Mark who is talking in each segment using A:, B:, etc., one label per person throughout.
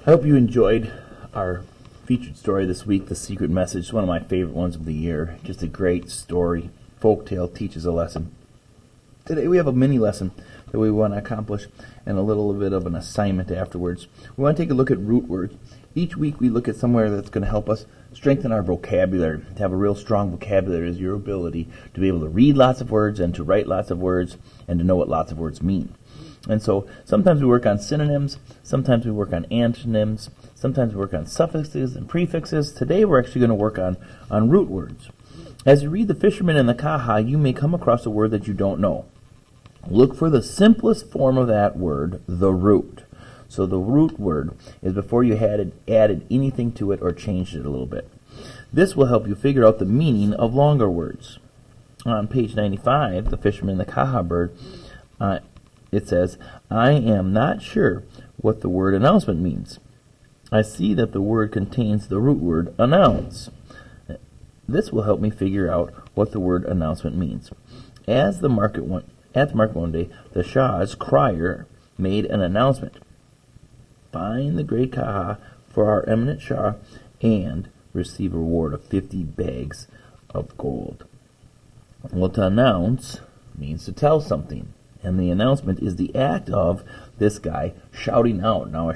A: I hope you enjoyed our featured story this week, The Secret Message. It's one of my favorite ones of the year. Just a great story. Folktale teaches a lesson. Today we have a mini lesson that we want to accomplish and a little bit of an assignment afterwards. We want to take a look at root words. Each week we look at somewhere that's going to help us strengthen our vocabulary. To have a real strong vocabulary is your ability to be able to read lots of words and to write lots of words and to know what lots of words mean. And so sometimes we work on synonyms, sometimes we work on antonyms, sometimes we work on suffixes and prefixes. Today we're actually going to work on root words. As you read The Fisherman and the Kaha, you may come across a word that you don't know. Look for the simplest form of that word, the root. So the root word is before you had added anything to it or changed it a little bit. This will help you figure out the meaning of longer words. On page 95, The Fisherman and the Kaha bird, it says, I am not sure what the word announcement means. I see that the word contains the root word announce. This will help me figure out what the word announcement means. At the market one day, the Shah's crier made an announcement. Find the great Kaha for our eminent Shah and receive a reward of 50 bags of gold. Well, to announce means to tell something. And the announcement is the act of this guy shouting out. Now,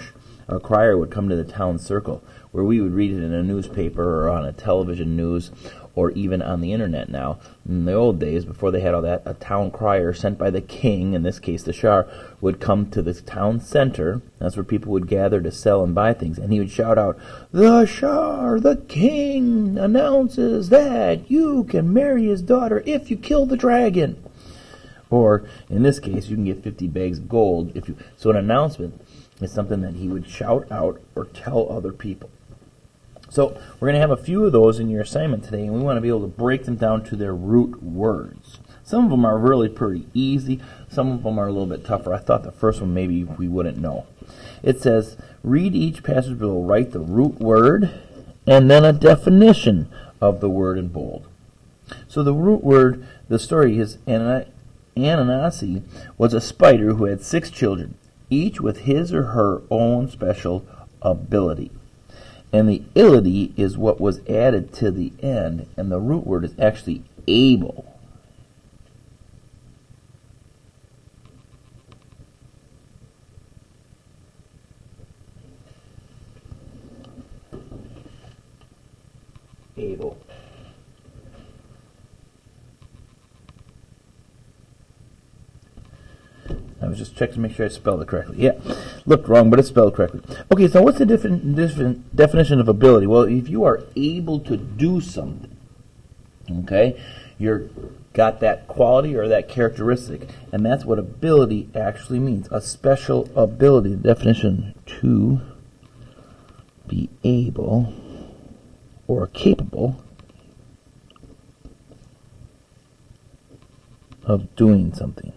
A: a crier would come to the town circle, where we would read it in a newspaper or on a television news or even on the internet now. In the old days, before they had all that, a town crier sent by the king, in this case the Shah, would come to this town center. That's where people would gather to sell and buy things. And he would shout out, the Shah, the king, announces that you can marry his daughter if you kill the dragon. Or, in this case, you can get 50 bags of gold. So an announcement is something that he would shout out or tell other people. So we're going to have a few of those in your assignment today, and we want to be able to break them down to their root words. Some of them are really pretty easy. Some of them are a little bit tougher. I thought the first one maybe we wouldn't know. It says, read each passage below, write the root word, and then a definition of the word in bold. So the root word, the story is Ananasi was a spider who had 6 children, each with his or her own special ability. And the ility is what was added to the end, and the root word is actually able. Able. I was just checking to make sure I spelled it correctly. Yeah, looked wrong, but it's spelled correctly. Okay, so what's the different definition of ability? Well, if you are able to do something, okay, you're got that quality or that characteristic, and that's what ability actually means, a special ability. The definition, to be able or capable of doing something.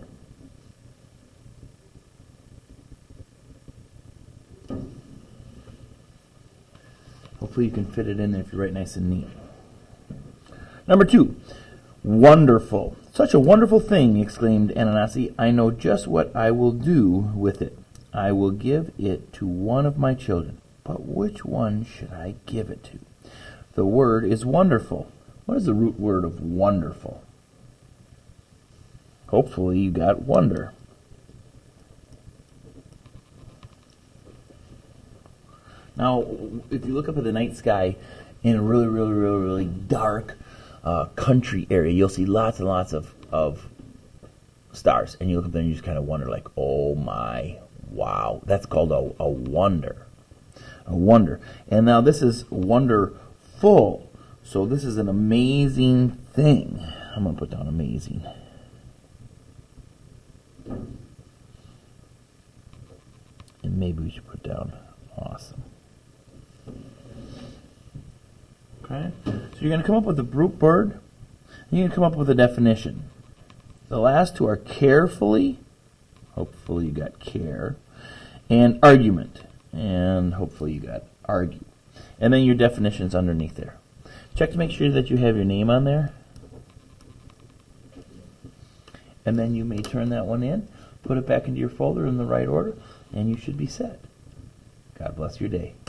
A: Hopefully you can fit it in there if you write nice and neat. Number 2, wonderful. Such a wonderful thing, exclaimed Ananasi. I know just what I will do with it. I will give it to one of my children. But which one should I give it to? The word is wonderful. What is the root word of wonderful? Hopefully you got wonder. Now, if you look up at the night sky in a really dark country area, you'll see lots and lots of stars. And you look up there and you just kind of wonder, like, oh my, wow. That's called a wonder. A wonder. And now this is wonderful. So this is an amazing thing. I'm going to put down amazing. And maybe we should put down awesome. Okay, so you're going to come up with a root word, and you're going to come up with a definition. The last two are carefully, hopefully you got care, and argument, and hopefully you got argue. And then your definition's underneath there. Check to make sure that you have your name on there. And then you may turn that one in, put it back into your folder in the right order, and you should be set. God bless. bless your day.